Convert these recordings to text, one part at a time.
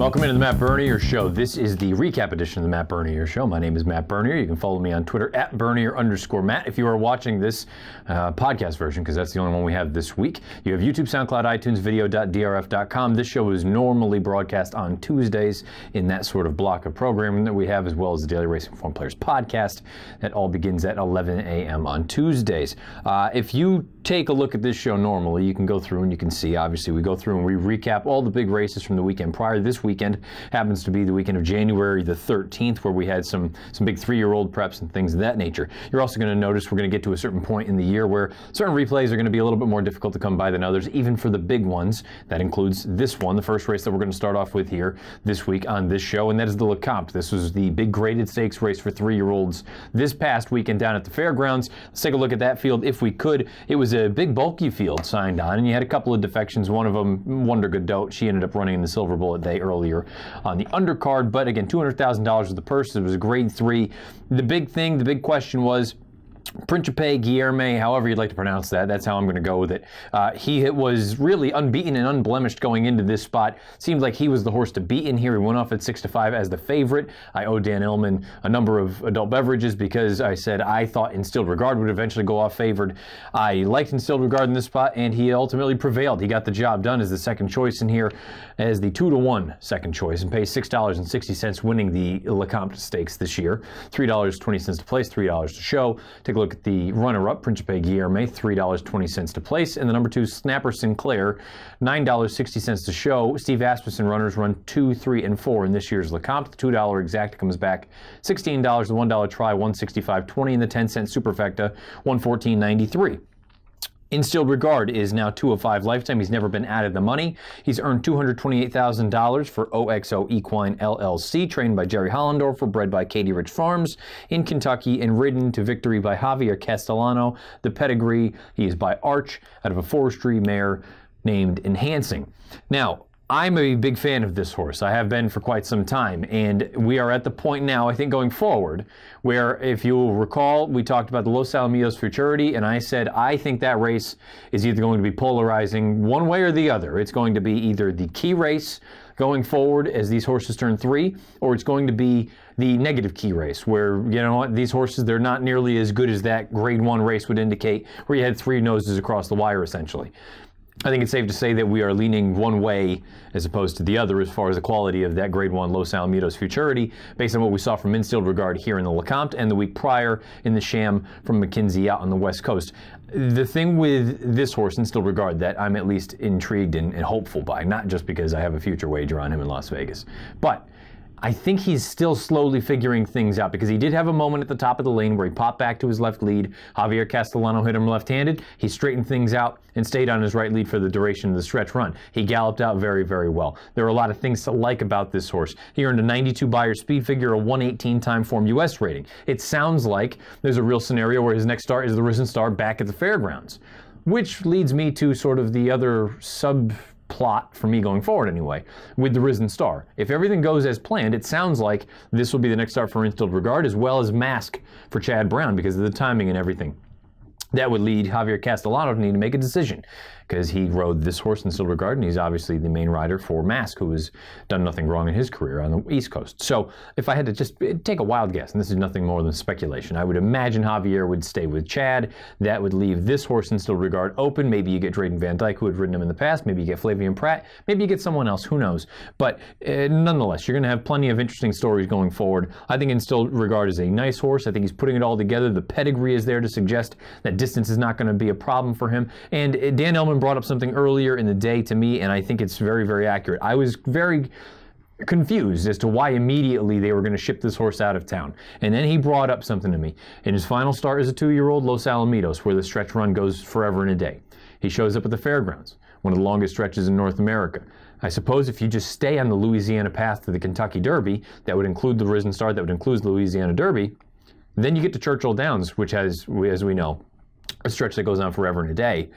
Welcome into the Matt Bernier Show. This is the recap edition of the Matt Bernier Show. My name is Matt Bernier. You can follow me on Twitter at Bernier_Matt. If you are watching this podcast version, because that's the only one we have this week, you have YouTube, SoundCloud, iTunes, video.drf.com. This show is normally broadcast on Tuesdays in that sort of block of programming that we have, as well as the Daily Racing Form Players podcast that all begins at 11 a.m. on Tuesdays. If you take a look at this show normally, you can go through and you can see, obviously, we go through and we recap all the big races from the weekend prior. This weekend happens to be the weekend of January the 13th, where we had some big 3-year-old preps and things of that nature. You're also going to notice we're going to get to a certain point in the year where certain replays are going to be a little bit more difficult to come by than others, even for the big ones. That includes this one, the first race that we're going to start off with here this week on this show, and that is the Lecomte. This was the big graded stakes race for 3-year-olds this past weekend down at the fairgrounds. Let's take a look at that field if we could. It was a big bulky field signed on, and you had a couple of defections. One of them, Wonder Godot, she ended up running in the Silver Bullet Day earlier on the undercard, but again, $200,000 of the purse. It was a grade 3. The big question was Principe Guilherme, however you'd like to pronounce that. That's how I'm going to go with it. He was really unbeaten and unblemished going into this spot. Seemed like he was the horse to beat in here. He went off at 6-5 as the favorite. I owe Dan Illman a number of adult beverages because I said I thought Instilled Regard would eventually go off favored. I liked Instilled Regard in this spot, and he ultimately prevailed. He got the job done as the second choice in here, as the 2-to-1 second choice, and pays $6.60, winning the Lecomte Stakes this year. $3.20 to place, $3 to show. Take a look at the runner-up, Principe Guilherme, $3.20 to place, and the number 2, Snapper Sinclair, $9.60 to show. Steve Asmussen runners run 2, 3, and 4 in this year's Lecomte. The $2 exact comes back $16, the $1 try, $165.20, and the 10-cent superfecta, $114.93. Instilled Regard is now 205 lifetime. He's never been out of the money. He's earned $228,000 for OXO Equine LLC, trained by Jerry Hollendorfer, bred by Katie Rich Farms in Kentucky, and ridden to victory by Javier Castellano. The pedigree, he is by Arch, out of a forestry mare named Enhancing. Now, I'm a big fan of this horse. I have been for quite some time, and we are at the point now, I think, going forward, where, if you will recall, we talked about the Los Alamitos Futurity, and I said I think that race is either going to be polarizing one way or the other. It's going to be either the key race going forward as these horses turn 3, or it's going to be the negative key race, where, you know what, these horses, they're not nearly as good as that grade 1 race would indicate, where you had 3 noses across the wire, essentially. I think it's safe to say that we are leaning one way as opposed to the other as far as the quality of that grade 1 Los Alamitos Futurity, based on what we saw from Instilled Regard here in the Lecomte and the week prior in the Sham from McKinsey out on the West Coast. The thing with this horse, Instilled Regard, that I'm at least intrigued and hopeful by, not just because I have a future wager on him in Las Vegas, but I think he's still slowly figuring things out, because he did have a moment at the top of the lane where he popped back to his left lead. Javier Castellano hit him left-handed. He straightened things out and stayed on his right lead for the duration of the stretch run. He galloped out very, very well. There are a lot of things to like about this horse. He earned a 92 Beyer speed figure, a 118 time form US rating. It sounds like there's a real scenario where his next start is the Risen Star back at the fairgrounds, which leads me to sort of the other plot for me going forward anyway, with the Risen Star. If everything goes as planned, it sounds like this will be the next start for Instilled Regard, as well as Mask for Chad Brown, because of the timing and everything. That would lead Javier Castellano to need to make a decision, because he rode this horse in Instilled Regard, and he's obviously the main rider for Mask, who has done nothing wrong in his career on the East Coast. So if I had to just take a wild guess, and this is nothing more than speculation, I would imagine Javier would stay with Chad. That would leave this horse in Instilled Regard open. Maybe you get Drayden Van Dyke, who had ridden him in the past. Maybe you get Flavian Pratt. Maybe you get someone else. Who knows? But nonetheless, you're going to have plenty of interesting stories going forward. I think Instilled Regard is a nice horse. I think he's putting it all together. The pedigree is there to suggest that distance is not going to be a problem for him. And Dan Illman brought up something earlier in the day to me, and I think it's very, very accurate. I was very confused as to why immediately they were going to ship this horse out of town. And then he brought up something to me. In his final start as a 2-year-old, Los Alamitos, where the stretch run goes forever and a day. He shows up at the fairgrounds, one of the longest stretches in North America. I suppose if you just stay on the Louisiana path to the Kentucky Derby, that would include the Risen Star, that would include the Louisiana Derby, then you get to Churchill Downs, which has, as we know, a stretch that goes on forever and a day.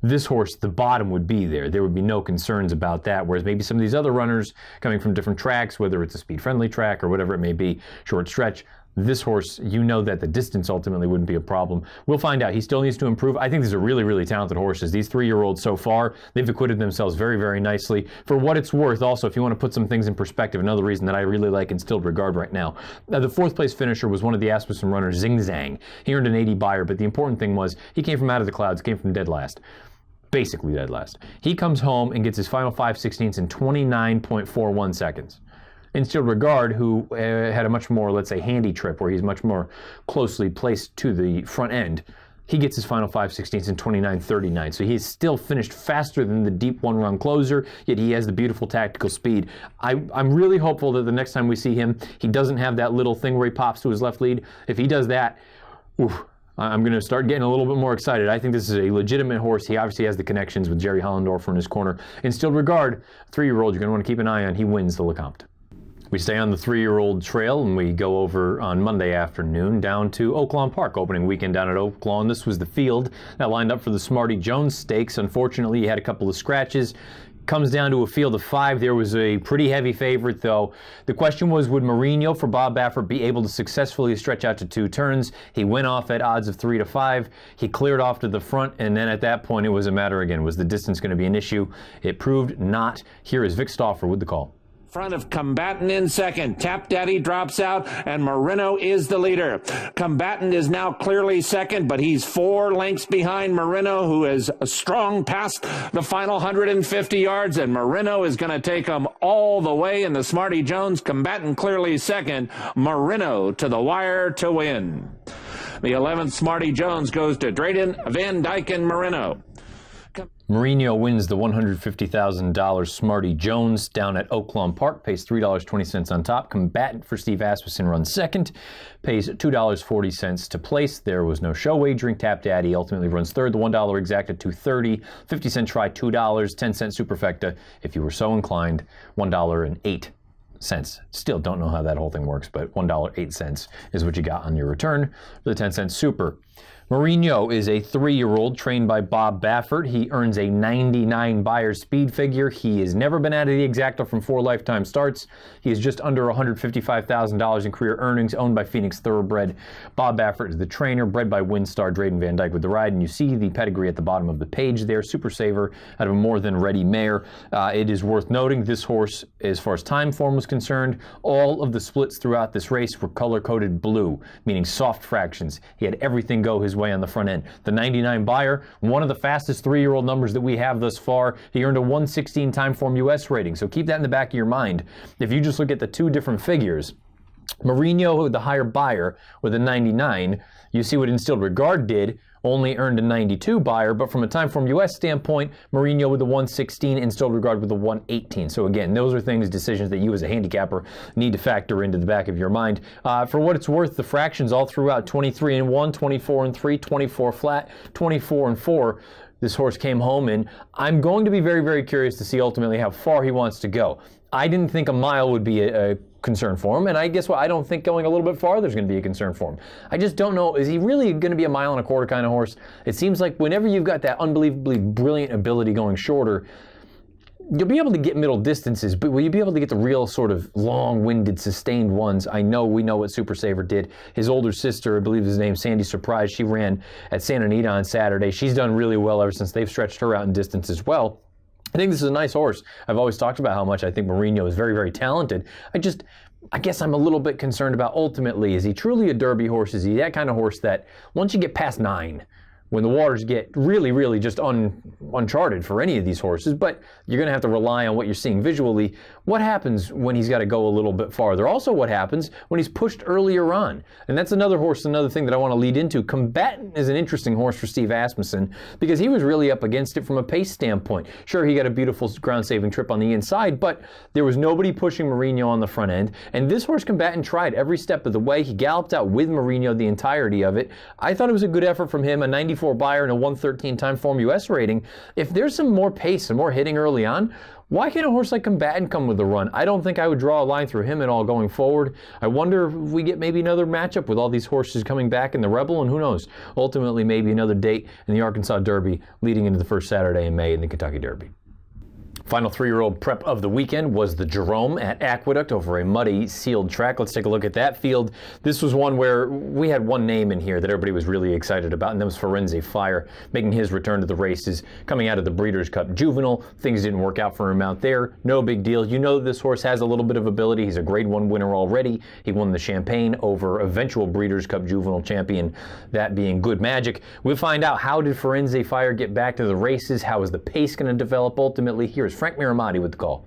This horse, the bottom would be there. There would be no concerns about that, whereas maybe some of these other runners coming from different tracks, whether it's a speed-friendly track or whatever it may be, short stretch, This horse, you know that the distance ultimately wouldn't be a problem. We'll find out. He still needs to improve. I think these are really, really talented horses. These 3-year-olds so far, they've acquitted themselves very, very nicely. For what it's worth, also, if you want to put some things in perspective, another reason that I really like Instilled Regard right now. The 4th place finisher was one of the Asmussen runners, Zing Zang. He earned an 80 buyer, but the important thing was he came from out of the clouds, came from dead last. Basically dead last. He comes home and gets his final 5/16 in 29.41 seconds. Instilled Regard, who had a much more, let's say, handy trip where he's much more closely placed to the front end, he gets his final 5/16 in 29.39. So he's still finished faster than the deep one-run closer, yet he has the beautiful tactical speed. I'm really hopeful that the next time we see him, he doesn't have that little thing where he pops to his left lead. If he does that, oof, I'm going to start getting a little bit more excited. I think this is a legitimate horse. He obviously has the connections with Jerry Hollendorfer in his corner. Instilled Regard, 3-year-old, you're going to want to keep an eye on. He wins the Lecomte. We stay on the 3-year-old trail and we go over on Monday afternoon down to Oaklawn Park, opening weekend down at Oaklawn. This was the field that lined up for the Smarty Jones Stakes. Unfortunately, he had a couple of scratches. Comes down to a field of 5. There was a pretty heavy favorite, though. The question was, would Mourinho for Bob Baffert be able to successfully stretch out to 2 turns? He went off at odds of 3 to 5. He cleared off to the front, and then at that point, it was a matter again. Was the distance going to be an issue? It proved not. Here is Vic Stauffer with the call. Front of Combatant in second. Tap Daddy drops out, and Marino is the leader. Combatant is now clearly second, but he's 4 lengths behind Marino, who is strong past the final 150 yards, and Marino is going to take him all the way in the Smarty Jones. Combatant clearly second. Marino to the wire to win. The 11th Smarty Jones goes to Drayden, Van Dyke, and Marino. Mourinho wins the $150,000 Smarty Jones down at Oaklawn Park, pays $3.20 on top. Combatant for Steve Asmussen runs second, pays $2.40 to place. There was no show wagering. Tap Daddy ultimately runs third. The $1 exacta $2.30, 50-cent try $2, 10-cent superfecta if you were so inclined, $1.08. Still don't know how that whole thing works, but $1.08 is what you got on your return for the 10-cent super. Mourinho is a 3-year-old trained by Bob Baffert. He earns a 99 buyer speed figure. He has never been out of the exacta from 4 lifetime starts. He is just under $155,000 in career earnings, owned by Phoenix Thoroughbred. Bob Baffert is the trainer, bred by Windstar, Drayden Van Dyke with the ride, and you see the pedigree at the bottom of the page there. Super Saver out of a more than ready mare. It is worth noting this horse, as far as time form was concerned, all of the splits throughout this race were color-coded blue, meaning soft fractions. He had everything go his way on the front end. The 99 buyer, one of the fastest 3-year-old numbers that we have thus far. He earned a 116 time form US rating, so keep that in the back of your mind. If you just look at the 2 different figures, Mourinho with the higher buyer with a 99, you see what Instilled Regard did, only earned a 92 buyer, but from a time form US standpoint, Mourinho with the 116, Instilled Regard with the 118. So again, those are things, decisions that you as a handicapper need to factor into the back of your mind. For what it's worth, the fractions all throughout, 23 and 1, 24 and 3, 24 flat, 24 and 4. This horse came home, and I'm going to be very, very curious to see ultimately how far he wants to go. I didn't think a mile would be a concern for him, and I guess what, I don't think going a little bit farther is going to be a concern for him. I just don't know, is he really going to be a 1.25 mile kind of horse? It seems like whenever you've got that unbelievably brilliant ability going shorter, you'll be able to get middle distances, but will you be able to get the real sort of long-winded, sustained ones? We know what Super Saver did. His older sister, I believe his name, Sandy Surprise, she ran at Santa Anita on Saturday. She's done really well ever since they've stretched her out in distance as well. I think this is a nice horse. I've always talked about how much I think Mourinho is very, very talented. I guess I'm a little bit concerned about ultimately, is he truly a Derby horse? Is he that kind of horse that once you get past 9, when the waters get really, really just uncharted for any of these horses, but you're going to have to rely on what you're seeing visually. What happens when he's got to go a little bit farther? Also, what happens when he's pushed earlier on? And that's another horse, another thing that I want to lead into. Combatant is an interesting horse for Steve Asmussen because he was really up against it from a pace standpoint. Sure, he got a beautiful ground-saving trip on the inside, but there was nobody pushing Mourinho on the front end. And this horse, Combatant, tried every step of the way. He galloped out with Mourinho the entirety of it. I thought it was a good effort from him, a 94 buyer and a 113 time form US rating. If there's some more pace, some more hitting early on, why can't a horse like Combatant come with a run? I don't think I would draw a line through him at all going forward. I wonder if we get maybe another matchup with all these horses coming back in the Rebel, and who knows, ultimately maybe another date in the Arkansas Derby leading into the first Saturday in May in the Kentucky Derby. Final three-year-old prep of the weekend was the Jerome at Aqueduct over a muddy, sealed track. Let's take a look at that field. This was one where we had one name in here that everybody was really excited about, and that was Firenze Fire, making his return to the races, coming out of the Breeders' Cup Juvenile. Things didn't work out for him out there. No big deal. You know this horse has a little bit of ability. He's a Grade 1 winner already. He won the Champagne over eventual Breeders' Cup Juvenile champion, that being Good Magic. We'll find out, how did Firenze Fire get back to the races? How is the pace going to develop ultimately? Here's Frank Miramati with the call.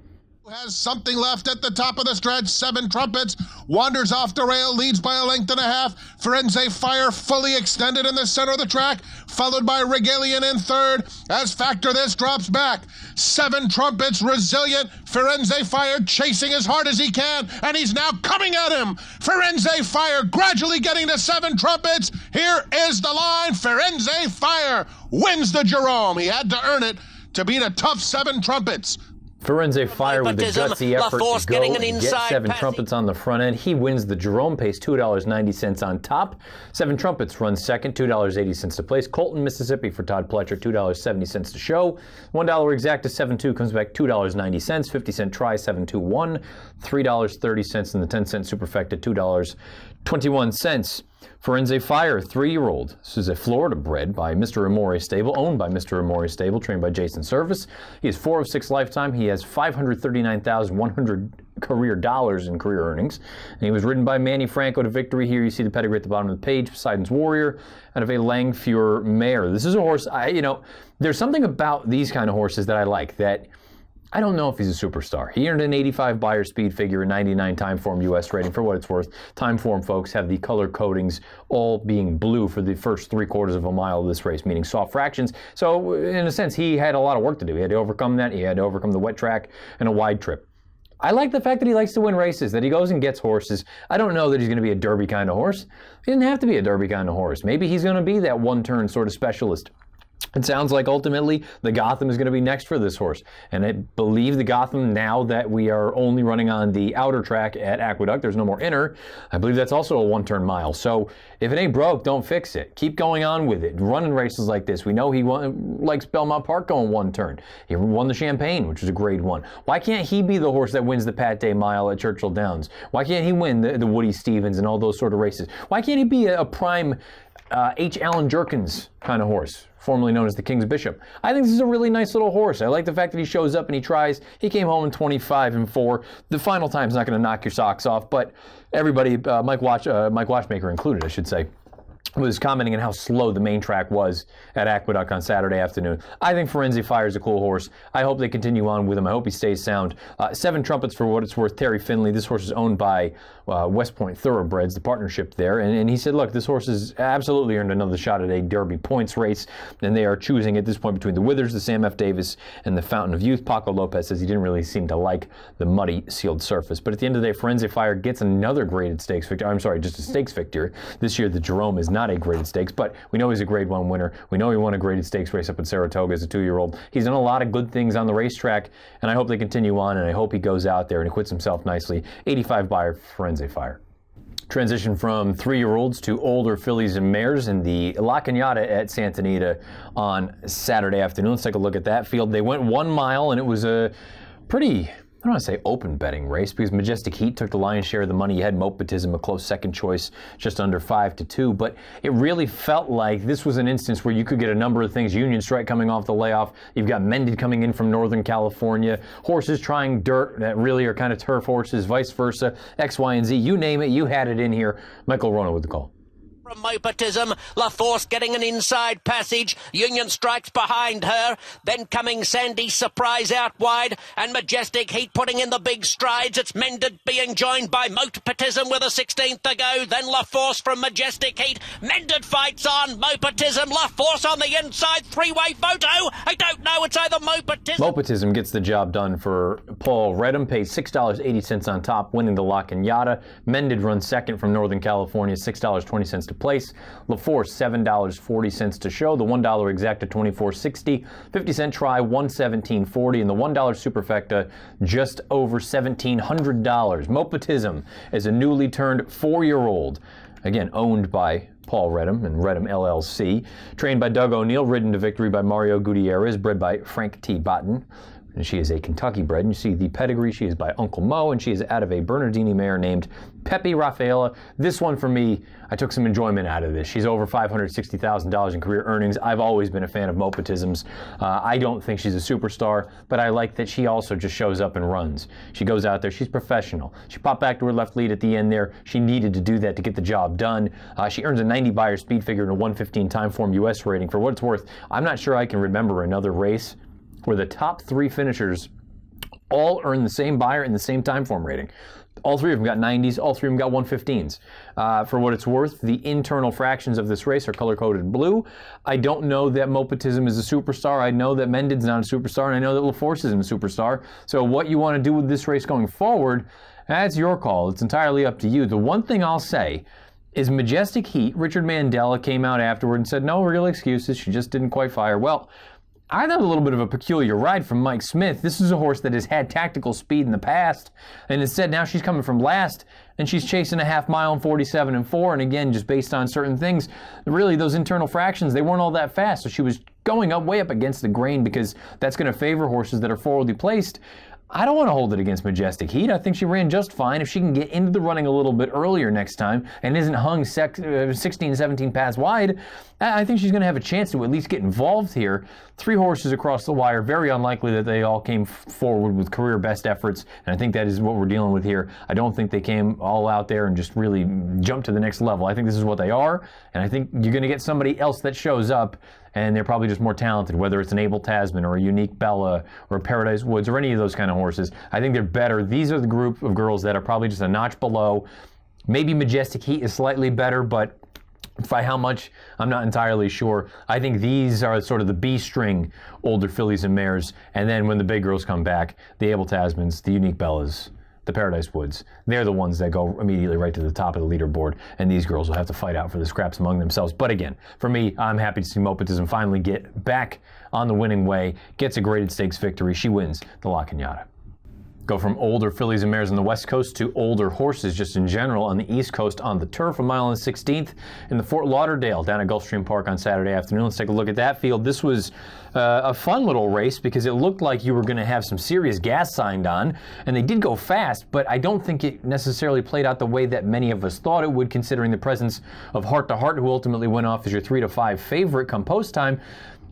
Has something left at the top of the stretch. 7 Trumpets wanders off the rail, leads by a length and a half. Firenze Fire fully extended in the center of the track, followed by Regalian in third as Factor This drops back. 7 Trumpets resilient. Firenze Fire chasing as hard as he can, and he's now coming at him. Firenze Fire gradually getting to 7 Trumpets. Here is the line. Firenze Fire wins the Jerome. He had to earn it to beat a tough 7 Trumpets. Firenze Fire with the gutsy effort to go and get 7 Trumpets on the front end. He wins the Jerome pace, $2.90 on top. 7 Trumpets runs second, $2.80 to place. Colton, Mississippi for Todd Pletcher, $2.70 to show. $1 exact to 7-2 comes back $2.90. 50-cent try, 7-2-1. $3.30 in the 10-cent superfecta, $2.21. Firenze Fire, 3-year-old. This is a Florida bred by Mr. Amore Stable, owned by Mr. Amore Stable, trained by Jason Service. He is 4 of 6 lifetime. He has $539,100 career dollars in career earnings. And he was ridden by Manny Franco to victory. Here you see the pedigree at the bottom of the page. Poseidon's Warrior out of a Langfuhr mare. This is a horse, there's something about these kind of horses that I like, that I don't know if he's a superstar. He earned an 85 Beyer speed figure, a 99 Timeform US rating. For what it's worth, Timeform folks have the color codings all being blue for the first 3/4 of a mile of this race, meaning soft fractions. So in a sense, he had a lot of work to do. He had to overcome that. He had to overcome the wet track and a wide trip. I like the fact that he likes to win races, that he goes and gets horses. I don't know that he's going to be a Derby kind of horse. He didn't have to be a Derby kind of horse. Maybe he's going to be that one-turn sort of specialist. It sounds like ultimately the Gotham is going to be next for this horse. And I believe the Gotham, now that we are only running on the outer track at Aqueduct, there's no more inner, I believe that's also a one-turn mile. So if it ain't broke, don't fix it. Keep going on with it. Running races like this. We know he likes Belmont Park going one turn. He won the Champagne, which was a Grade 1. Why can't he be the horse that wins the Pat Day Mile at Churchill Downs? Why can't he win the Woody Stevens and all those sort of races? Why can't he be a prime H. Allen Jerkins kind of horse, formerly known as the King's Bishop? I think this is a really nice little horse. I like the fact that he shows up and he tries. He came home in 25-4. The final time's not going to knock your socks off, but everybody, Mike Watchmaker included, I should say, was commenting on how slow the main track was at Aqueduct on Saturday afternoon. I think Firenze Fire is a cool horse. I hope they continue on with him. I hope he stays sound. 7 Trumpets for what it's worth. Terry Finley. This horse is owned by West Point Thoroughbreds, the partnership there. And he said, look, this horse has absolutely earned another shot at a Derby points race. And they are choosing at this point between the Withers, the Sam F. Davis, and the Fountain of Youth. Paco Lopez says he didn't really seem to like the muddy, sealed surface. But at the end of the day, Firenze Fire gets another graded stakes victory. I'm sorry, just a stakes victory. This year, the Jerome is not a graded stakes, but we know he's a Grade 1 winner. We know he won a graded stakes race up in Saratoga as a 2-year-old. He's done a lot of good things on the racetrack, and I hope they continue on, and I hope he goes out there and acquits himself nicely. 85 Beyer, Firenze Fire. Transition from 3-year-olds to older fillies and mares in the La Cañada at Santa Anita on Saturday afternoon. Let's take a look at that field. They went 1 mile, and it was a pretty, I don't want to say open betting race, because Majestic Heat took the lion's share of the money. You had Mopetism, a close second choice, just under 5-2. But it really felt like this was an instance where you could get a number of things. Union Strike coming off the layoff. You've got Mended coming in from Northern California. Horses trying dirt that really are kind of turf horses, vice versa. X, Y, and Z. You name it, you had it in here. Michael Rona with the call. From Mopetism, La Force getting an inside passage. Union Strikes behind her. Then coming Sandy Surprise out wide. And Majestic Heat putting in the big strides. It's Mended being joined by Mopetism with a 16th to go. Then La Force from Majestic Heat. Mended fights on. Mopetism, La Force on the inside. 3-way photo. I don't know. It's either Mopetism. Mopetism gets the job done for Paul Redham. Pays $6.80 on top, winning the La Cañada. Mended runs second from Northern California, $6.20 to place. La Force, $7.40 to show. The $1 exact to $24.60. 50-cent try, $117.40. And the $1 superfecta, just over $1,700. Mopetism is a newly turned 4-year-old. Again, owned by Paul Redham and Redham LLC. Trained by Doug O'Neill, ridden to victory by Mario Gutierrez, bred by Frank T. Botten. And she is a Kentucky bred. And you see the pedigree. She is by Uncle Mo, and she is out of a Bernardini mare named Pepe Rafaela. This one, for me, I took some enjoyment out of this. She's over $560,000 in career earnings. I've always been a fan of Mopatisms. I don't think she's a superstar, but I like that she also just shows up and runs. She goes out there. She's professional. She popped back to her left lead at the end there. She needed to do that to get the job done. She earns a 90 Beyer speed figure and a 115 Timeform US rating. For what it's worth, I'm not sure I can remember another race where the top 3 finishers all earn the same Beyer and the same Timeform rating. All 3 of them got 90s, all 3 of them got 115s. For what it's worth, the internal fractions of this race are color-coded blue. I don't know that Mopatism is a superstar. I know that Mended's not a superstar, and I know that LaForce isn't a superstar. So what you want to do with this race going forward, that's your call. It's entirely up to you. The one thing I'll say is Majestic Heat. Richard Mandela came out afterward and said, no real excuses, she just didn't quite fire. Well, I thought a little bit of a peculiar ride from Mike Smith. This is a horse that has had tactical speed in the past, and instead now she's coming from last, and she's chasing a half mile in 47 and 4, and again, just based on certain things, really those internal fractions, they weren't all that fast, so she was going up way up against the grain because that's going to favor horses that are forwardly placed. I don't want to hold it against Majestic Heat. I think she ran just fine. If she can get into the running a little bit earlier next time and isn't hung 16, 17 paths wide, I think she's going to have a chance to at least get involved here. 3 horses across the wire. Very unlikely that they all came forward with career best efforts, and I think that is what we're dealing with here. I don't think they came all out there and just really jumped to the next level. I think this is what they are, and I think you're going to get somebody else that shows up, and they're probably just more talented, whether it's an Abel Tasman or a Unique Bella or a Paradise Woods or any of those kind of horses. I think they're better. These are the group of girls that are probably just a notch below. Maybe Majestic Heat is slightly better, but by how much, I'm not entirely sure. I think these are sort of the B-string older fillies and mares, and then when the big girls come back, the Abel Tasmans, the Unique Bellas, the Paradise Woods, they're the ones that go immediately right to the top of the leaderboard, and these girls will have to fight out for the scraps among themselves. But again, for me, I'm happy to see Mopatism finally get back on the winning way, gets a graded stakes victory. She wins the La Cañada. Go from older fillies and mares on the West Coast to older horses just in general on the East Coast on the turf. 1 mile and 16th in the Fort Lauderdale down at Gulfstream Park on Saturday afternoon. Let's take a look at that field. This was a fun little race because it looked like you were going to have some serious gas signed on, and they did go fast, but I don't think it necessarily played out the way that many of us thought it would, considering the presence of Heart to Heart, who ultimately went off as your 3 to 5 favorite come post time.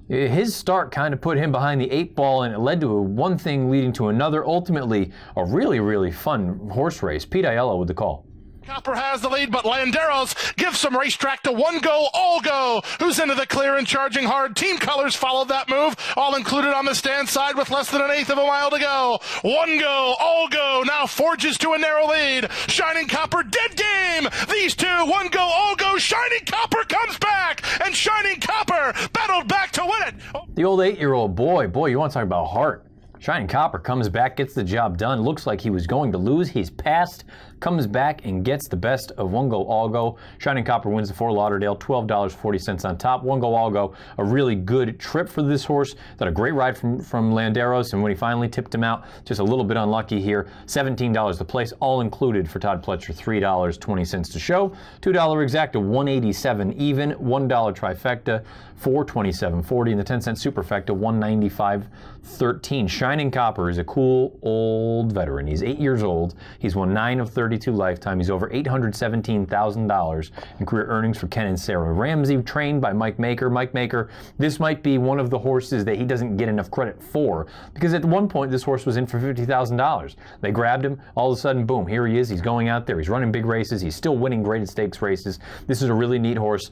His start kind of put him behind the 8 ball, and it led to one thing leading to another. Ultimately, a really, really fun horse race. Pete Aiello with the call. Copper has the lead, but Landeros gives some racetrack to One Go, All Go, who's into the clear and charging hard. Team colors followed that move, all included on the stand side with less than 1/8 of a mile to go. One Go, All Go now forges to a narrow lead. Shining Copper, dead game. These two, One Go, All Go. Shining Copper comes back, and Shining Copper battled back to win it. The old 8-year-old boy, you want to talk about heart. Shining Copper comes back, gets the job done. Looks like he was going to lose. He's passed, comes back, and gets the best of One Go, All Go. Shining Copper wins the Fort Lauderdale, $12.40 on top. One Go, All Go, a really good trip for this horse. Got a great ride from Landeros, and when he finally tipped him out, just a little bit unlucky here. $17 the place, all included for Todd Pletcher, $3.20 to show. $2 exacta, $187 even. $1 trifecta, $427.40, and the 10-cent superfecta, $195.13. Shining Copper is a cool old veteran. He's 8 years old. He's won 9 of 32 lifetime. He's over $817,000 in career earnings for Ken and Sarah Ramsey, trained by Mike Maker. Mike Maker, this might be one of the horses that he doesn't get enough credit for, because at one point this horse was in for $50,000. They grabbed him. All of a sudden, boom, here he is. He's going out there. He's running big races. He's still winning graded stakes races. This is a really neat horse.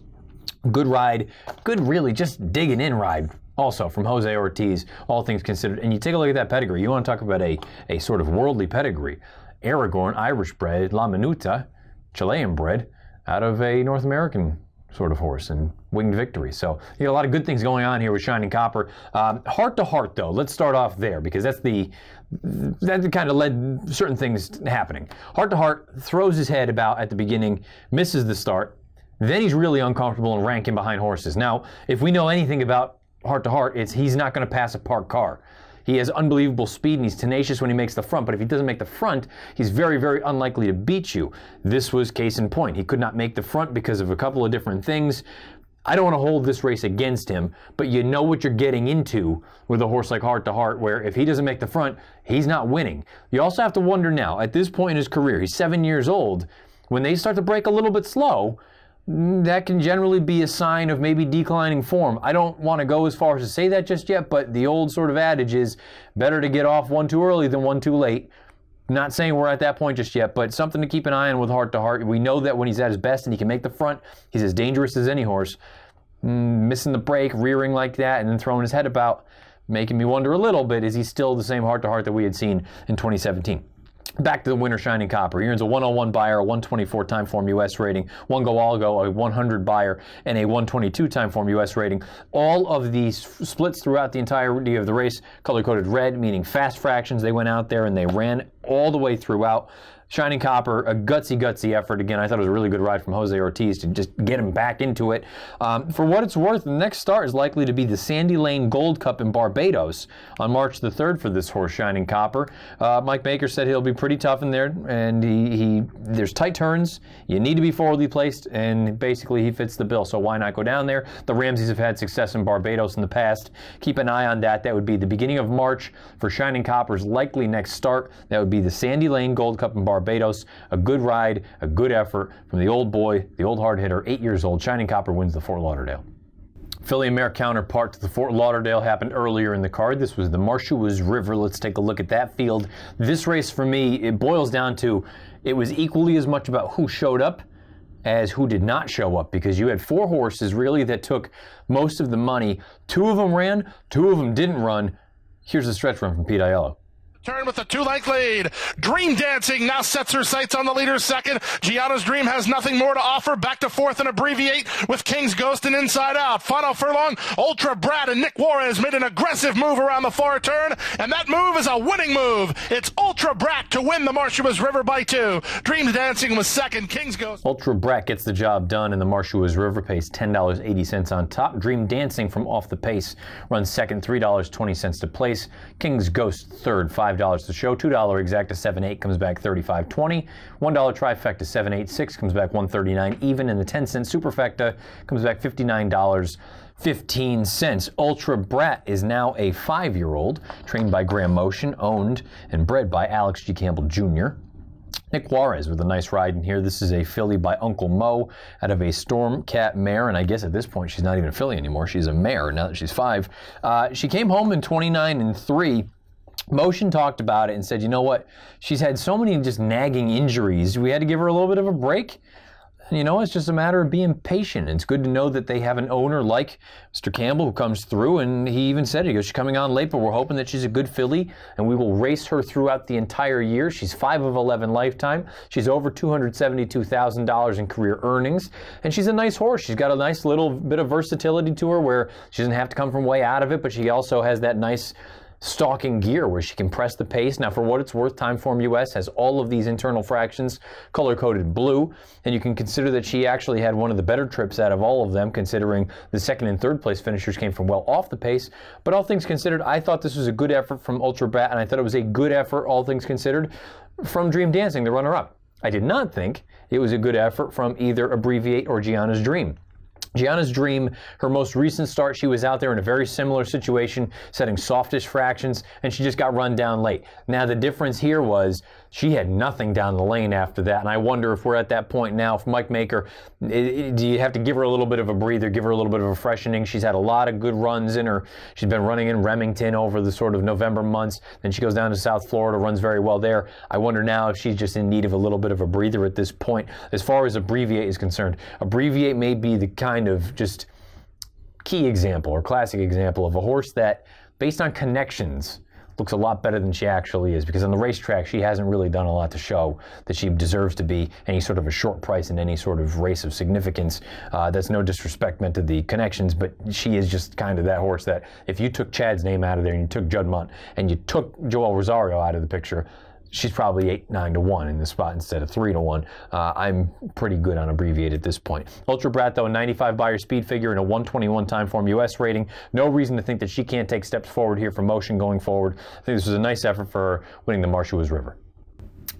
Good ride. Good, really just digging in ride. Also from Jose Ortiz, all things considered. And you take a look at that pedigree. You want to talk about a sort of worldly pedigree. Aragorn, Irish bred, La Minuta, Chilean bred, out of a North American sort of horse, and winged victory. So you got a lot of good things going on here with Shining Copper. Heart to Heart, though, let's start off there, because that kind of led certain things happening. Heart to Heart throws his head about at the beginning, misses the start. Then he's really uncomfortable and ranking behind horses. Now, if we know anything about Heart to Heart, it's he's not going to pass a parked car. He has unbelievable speed, and he's tenacious when he makes the front, but if he doesn't make the front, he's very, very unlikely to beat you. This was case in point. He could not make the front because of a couple of different things. I don't want to hold this race against him, but you know what you're getting into with a horse like Heart to Heart, where if he doesn't make the front, he's not winning. You also have to wonder now, at this point in his career, he's 7 years old, when they start to break a little bit slow, that can generally be a sign of maybe declining form. I don't want to go as far as to say that just yet, but the old sort of adage is better to get off one too early than one too late. Not saying we're at that point just yet, but something to keep an eye on with Heart to Heart. We know that when he's at his best and he can make the front, he's as dangerous as any horse. Missing the break, rearing like that, and then throwing his head about, making me wonder a little bit, is he still the same Heart to Heart that we had seen in 2017? Back to the winner, Shining Copper. He earns a 101 buyer, a 124 time form U.S. rating, one go all go, a 100 buyer, and a 122 time form U.S. rating. All of these splits throughout the entirety of the race, color-coded red, meaning fast fractions. They went out there and they ran all the way throughout. Shining Copper, a gutsy effort. Again, I thought it was a really good ride from Jose Ortiz to just get him back into it. For what it's worth, the next start is likely to be the Sandy Lane Gold Cup in Barbados on March the 3rd for this horse, Shining Copper. Mike Baker said he'll be pretty tough in there, and there's tight turns. You need to be forwardly placed, and basically he fits the bill, so why not go down there? The Ramseys have had success in Barbados in the past. Keep an eye on that. That would be the beginning of March for Shining Copper's likely next start. That would be the Sandy Lane Gold Cup in Barbados. A good ride, a good effort from the old boy, the old hard hitter, 8 years old. Shining Copper wins the Fort Lauderdale. Filly and Mare counterpart to the Fort Lauderdale happened earlier in the card. This was the Marshuas River. Let's take a look at that field. This race for me, it boils down to, it was equally as much about who showed up as who did not show up, because you had 4 horses really that took most of the money. 2 of them ran, 2 of them didn't run. Here's the stretch run from Pete Aiello. Turn with a 2-length lead. Dream Dancing now sets her sights on the leader's second. Gianna's Dream has nothing more to offer. Back to fourth and Abbreviate with King's Ghost and Inside Out. Final furlong, Ultra Brat and Nick Juarez made an aggressive move around the far turn, and that move is a winning move. It's Ultra Brat to win the Marshuas River by 2. Dream Dancing was second. King's Ghost. Ultra Brat gets the job done, and the Marshuas River pays $10.80 on top. Dream Dancing from off the pace runs second, $3.20 to place. King's Ghost third, $5 to show. $2 exacta 7-8 comes back 35.20. $1 trifecta 7-8-6 comes back 139 even, and the 10-cent superfecta comes back $59.15. Ultra Brat is now a 5-year-old, trained by Graham Motion, owned and bred by Alex G. Campbell Jr. Nick Juarez with a nice ride in here. This is a filly by Uncle Mo out of a Stormcat mare, and I guess at this point she's not even a filly anymore. She's a mare now that she's 5. She came home in 29-3. Motion talked about it and said, you know what, she's had so many just nagging injuries, we had to give her a little bit of a break. You know, it's just a matter of being patient. It's good to know that they have an owner like Mr. Campbell who comes through, and he even said, he goes, she's coming on late, but we're hoping that she's a good filly, and we will race her throughout the entire year. She's 5 of 11 lifetime. She's over $272,000 in career earnings, and she's a nice horse. She's got a nice little bit of versatility to her where she doesn't have to come from way out of it, but she also has that nice stalking gear where she can press the pace. Now, for what it's worth, Timeform US has all of these internal fractions color-coded blue, and you can consider that she actually had one of the better trips out of all of them, considering the second and third place finishers came from well off the pace. But all things considered, I thought this was a good effort from Ultra Brat, and I thought it was a good effort, all things considered, from Dream Dancing, the runner-up. I did not think it was a good effort from either Abbreviate or Gianna's Dream. Gianna's Dream, her most recent start, she was out there in a very similar situation, setting softish fractions, and she just got run down late. Now, the difference here was she had nothing down the lane after that, and I wonder if we're at that point now. For Mike Maker, do you have to give her a little bit of a breather, give her a little bit of a freshening? She's had a lot of good runs in her. She's been running in Remington over the sort of November months. Then she goes down to South Florida, runs very well there. I wonder now if she's just in need of a little bit of a breather at this point. As far as Abbreviate is concerned, Abbreviate may be the kind of just key example or classic example of a horse that, based on connections, looks a lot better than she actually is, because on the racetrack she hasn't really done a lot to show that she deserves to be any sort of a short price in any sort of race of significance. That's no disrespect meant to the connections, but she is just kind of that horse that if you took Chad's name out of there and you took Judd Munt and you took Joel Rosario out of the picture, she's probably 8-9 to 1 in this spot instead of 3 to 1. I'm pretty good on Abbreviate at this point. Ultra Brat, though, a 95 buyer speed figure and a 121 Timeform US rating. No reason to think that she can't take steps forward here for Motion going forward. I think this was a nice effort for her winning the Marshuas River.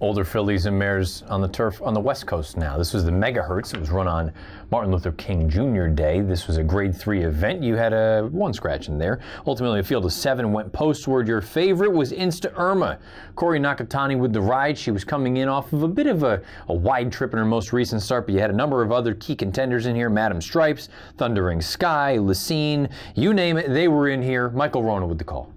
older fillies and mares on the turf on the West Coast now. This was the Megahertz. It was run on Martin Luther King Jr. Day. This was a Grade 3 event. You had a 1 scratch in there. Ultimately, a field of 7 went postward. Your favorite was Insta Irma. Corey Nakatani with the ride. She was coming in off of a bit of a wide trip in her most recent start, but you had a number of other key contenders in here. Madam Stripes, Thundering Sky, Lacine, you name it, they were in here. Michael Rona with the call.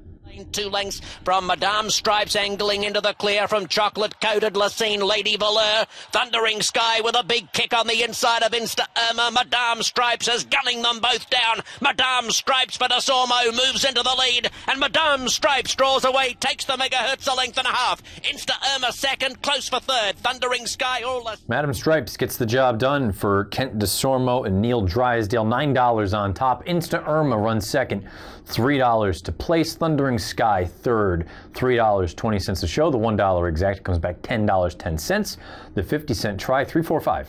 2 lengths from Madame Stripes, angling into the clear from chocolate-coated Lacine, Lady Valeur. Thundering Sky with a big kick on the inside of Insta Irma. Madame Stripes is gunning them both down. Madame Stripes for DeSormo moves into the lead, and Madame Stripes draws away, takes the Megahertz a length and a half. Insta Irma second, close for third. Thundering Sky, all the... Madam Stripes gets the job done for Kent DeSormo and Neil Drysdale. $9 on top. Insta Irma runs second. $3 to place. Thundering Sky third. $3.20 a show. The $1 exact comes back $10.10. The 50-cent try, $3.45.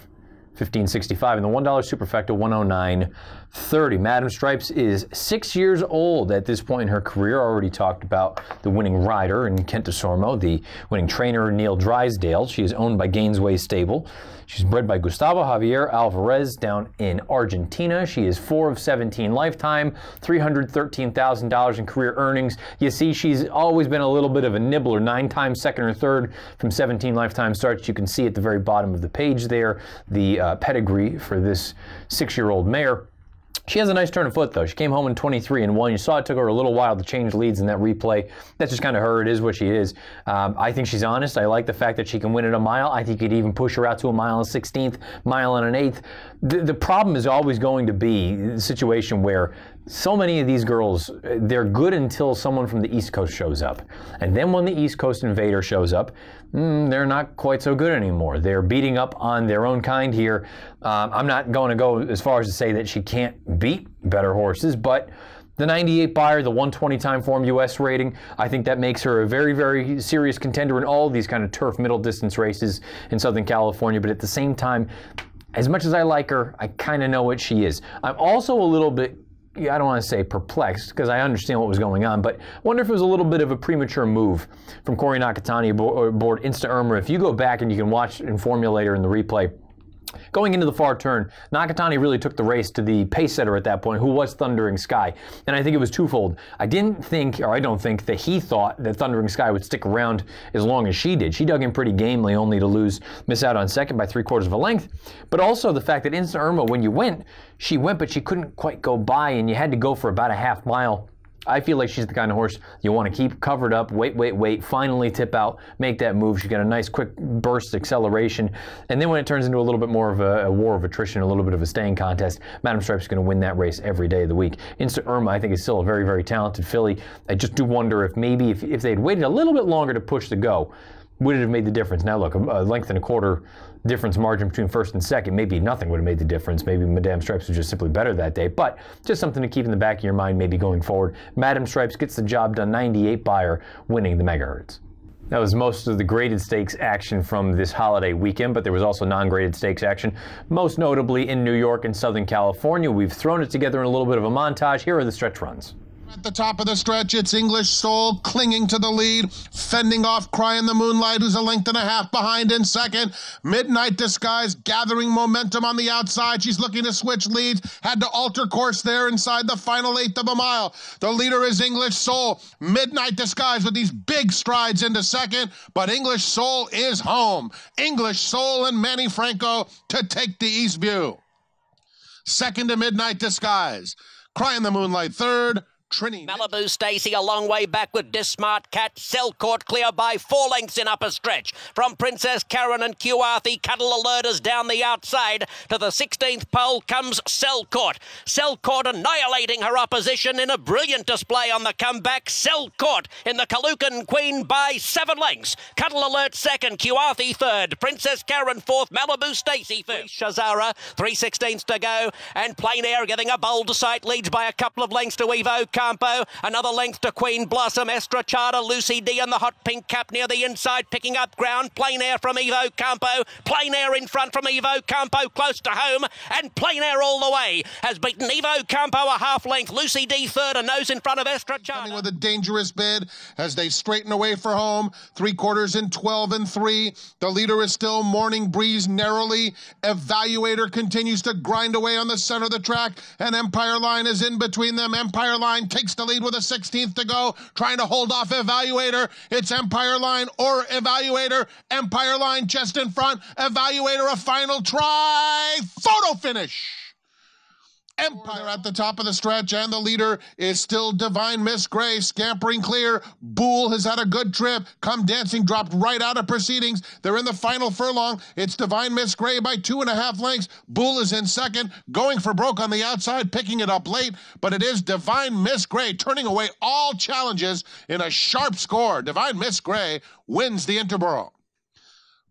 $15.65, and the $1 superfecta, $109.30. Madam Stripes is 6 years old at this point in her career. Already talked about the winning rider in Kent DeSormo, the winning trainer Neil Drysdale. She is owned by Gainesway Stable. She's bred by Gustavo Javier Alvarez down in Argentina. She is 4 of 17 lifetime, $313,000 in career earnings. You see, she's always been a little bit of a nibbler, 9 times second or third from 17 lifetime starts. You can see at the very bottom of the page there the pedigree for this 6-year-old mare. She has a nice turn of foot, though. She came home in 23-1. You saw it took her a little while to change leads in that replay. That's just kind of her. It is what she is. I think she's honest. I like the fact that she can win at a mile. I think you'd even push her out to a mile and 16th, mile and an 8th. The problem is always going to be the situation where so many of these girls, they're good until someone from the East Coast shows up. And then when the East Coast invader shows up, they're not quite so good anymore. They're beating up on their own kind here. I'm not going to go as far as to say that she can't beat better horses, but the 98 buyer, the 120 time form US rating, I think that makes her a very, very serious contender in all these kind of turf middle distance races in Southern California. But at the same time, as much as I like her, I kind of know what she is. I'm also a little bit, I don't want to say perplexed, because I understand what was going on, but I wonder if it was a little bit of a premature move from Corey Nakatani aboard Insta Irma. If you go back and you can watch in Formulator in the replay, going into the far turn, Nakatani really took the race to the pace setter at that point, who was Thundering Sky. And I think it was twofold. I don't think that he thought that Thundering Sky would stick around as long as she did. She dug in pretty gamely, only to miss out on second by 3/4 of a length. But also the fact that Insta Irma, when you went, she went, but she couldn't quite go by, and you had to go for about a half mile. I feel like she's the kind of horse you want to keep covered up, wait, finally tip out, make that move. She's got a nice quick burst acceleration. And then when it turns into a little bit more of a war of attrition, a little bit of a staying contest, Madam Stripes is going to win that race every day of the week. Insta Irma, I think, is still a very, very talented filly. I just do wonder if maybe if they had waited a little bit longer to push the go, would it have made the difference? Now look, a length and a quarter difference margin between first and second, maybe nothing would have made the difference. Maybe Madame Stripes was just simply better that day, but just something to keep in the back of your mind maybe going forward. Madame Stripes gets the job done, 98 buyer, winning the Megahertz. That was most of the graded stakes action from this holiday weekend, but there was also non-graded stakes action, most notably in New York and Southern California. We've thrown it together in a little bit of a montage. Here are the stretch runs. At the top of the stretch, it's English Soul clinging to the lead, fending off Cry in the Moonlight, who's a length and a half behind in second. Midnight Disguise gathering momentum on the outside. She's looking to switch leads, had to alter course there inside the final 1/8 of a mile. The leader is English Soul. Midnight Disguise with these big strides into second, but English Soul is home. English Soul and Manny Franco to take the East View. Second to Midnight Disguise. Cry in the Moonlight third. Trini. Malibu Stacy a long way back with Dismart Cat. Selcourt clear by 4 lengths in upper stretch. From Princess Karen and Q Arthy, Cuddle Alert is down the outside. To the 16th pole comes Selcourt. Selcourt annihilating her opposition in a brilliant display on the comeback. Selcourt in the Kalukan Queen by 7 lengths. Cuddle Alert second, Q Arthy third. Princess Karen fourth, Malibu Stacy fifth. Shazara, 3/16 to go. And Plain Air getting a bold sight, leads by a couple of lengths to Evo Cup. Campo. Another length to Queen Blossom. Estrachada, Lucy D and the hot pink cap near the inside, picking up ground. Plain Air from Evo Campo. Plain Air in front from Evo Campo, close to home. And Plain Air all the way has beaten Evo Campo a half length. Lucy D third, a nose in front of Estrachada. Coming with a dangerous bid as they straighten away for home. 3/4 in 12 and 3. The leader is still Morning Breeze narrowly. Evaluator continues to grind away on the center of the track, and Empire Line is in between them. Empire Line takes the lead with a 16th to go, trying to hold off Evaluator. It's Empire Line or Evaluator. Empire Line just in front. Evaluator a final try. Photo finish. Empire at the top of the stretch, and the leader is still Divine Miss Gray, scampering clear. Boole has had a good trip. Come Dancing dropped right out of proceedings. They're in the final furlong. It's Divine Miss Gray by 2.5 lengths. Boole is in second, going for broke on the outside, picking it up late, but it is Divine Miss Gray turning away all challenges in a sharp score. Divine Miss Gray wins the Interborough.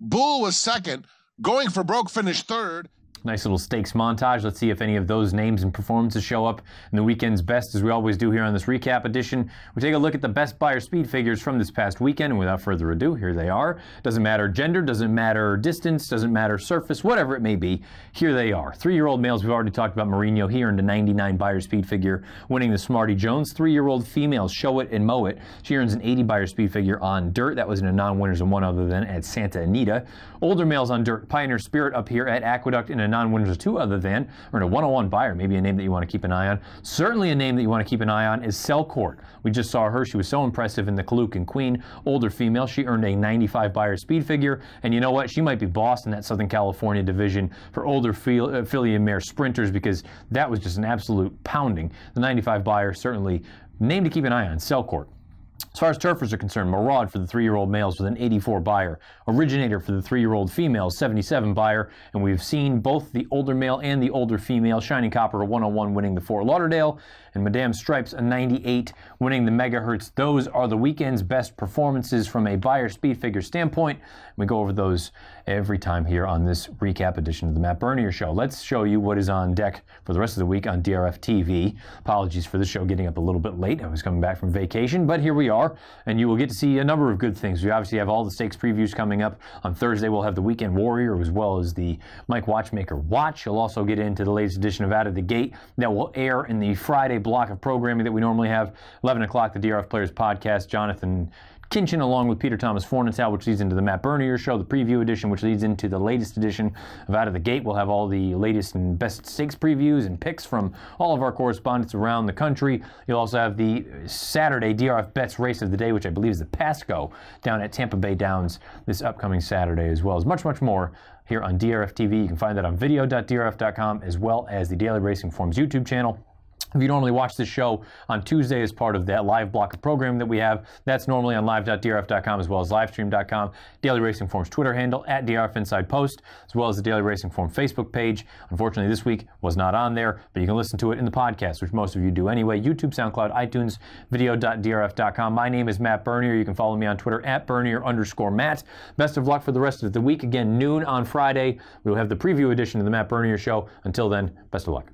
Boole was second, going for broke finished third. Nice little stakes montage. Let's see if any of those names and performances show up in the weekend's best, as we always do here on this recap edition. We take a look at the best Beyer speed figures from this past weekend, and without further ado, here they are. Doesn't matter gender, doesn't matter distance, doesn't matter surface, whatever it may be, here they are. 3-year-old males, we've already talked about Mourinho. He earned a 99 Beyer speed figure, winning the Smarty Jones. 3-year-old females, Show It and Mow It. She earns an 80 Beyer speed figure on dirt. That was in a non-winners and one other than at Santa Anita. Older males on dirt, Pioneer Spirit up here at Aqueduct in a non-winners of two other than, or in a 101 Beyer, maybe a name that you want to keep an eye on. Certainly a name that you want to keep an eye on is Selcourt. We just saw her. She was so impressive in the Kaluk and Queen. Older female. She earned a 95 Beyer speed figure. And you know what? She might be boss in that Southern California division for older filly and mare sprinters, because that was just an absolute pounding. The 95 Beyer, certainly name to keep an eye on, Selcourt. As far as turfers are concerned, Maraud for the 3-year-old males with an 84 Beyer. Originator for the 3-year-old females, 77 Beyer. And we've seen both the older male and the older female. Shining Copper, a 101, winning the 4 Lauderdale. And Madame Stripes, a 98, winning the Megahertz. Those are the weekend's best performances from a Beyer speed figure standpoint. We go over those every time here on this recap edition of the Matt Bernier Show. Let's show you what is on deck for the rest of the week on DRFTV. Apologies for the show getting up a little bit late. I was coming back from vacation, but here we are, and you will get to see a number of good things. We obviously have all the stakes previews coming up. On Thursday, we'll have the Weekend Warrior as well as the Mike Watchmaker Watch. You'll also get into the latest edition of Out of the Gate that will air in the Friday block of programming that we normally have. 11 o'clock, the DRF Players Podcast. Jonathan Kinchin along with Peter Thomas Fornental, which leads into the Matt Bernier Show, the preview edition, which leads into the latest edition of Out of the Gate. We'll have all the latest and best stakes previews and picks from all of our correspondents around the country. You'll also have the Saturday DRF Bets Race of the Day, which I believe is the Pasco down at Tampa Bay Downs this upcoming Saturday, as well as much, much more here on DRFTV. You can find that on video.drf.com, as well as the Daily Racing Forms YouTube channel. If you normally watch this show on Tuesday as part of that live block of programming that we have, that's normally on live.drf.com as well as livestream.com. Daily Racing Form's Twitter handle at DRF Inside Post, as well as the Daily Racing Form Facebook page. Unfortunately, this week was not on there, but you can listen to it in the podcast, which most of you do anyway. YouTube, SoundCloud, iTunes, video.drf.com. My name is Matt Bernier. You can follow me on Twitter at Bernier_Matt. Best of luck for the rest of the week. Again, noon on Friday, we will have the preview edition of the Matt Bernier Show. Until then, best of luck.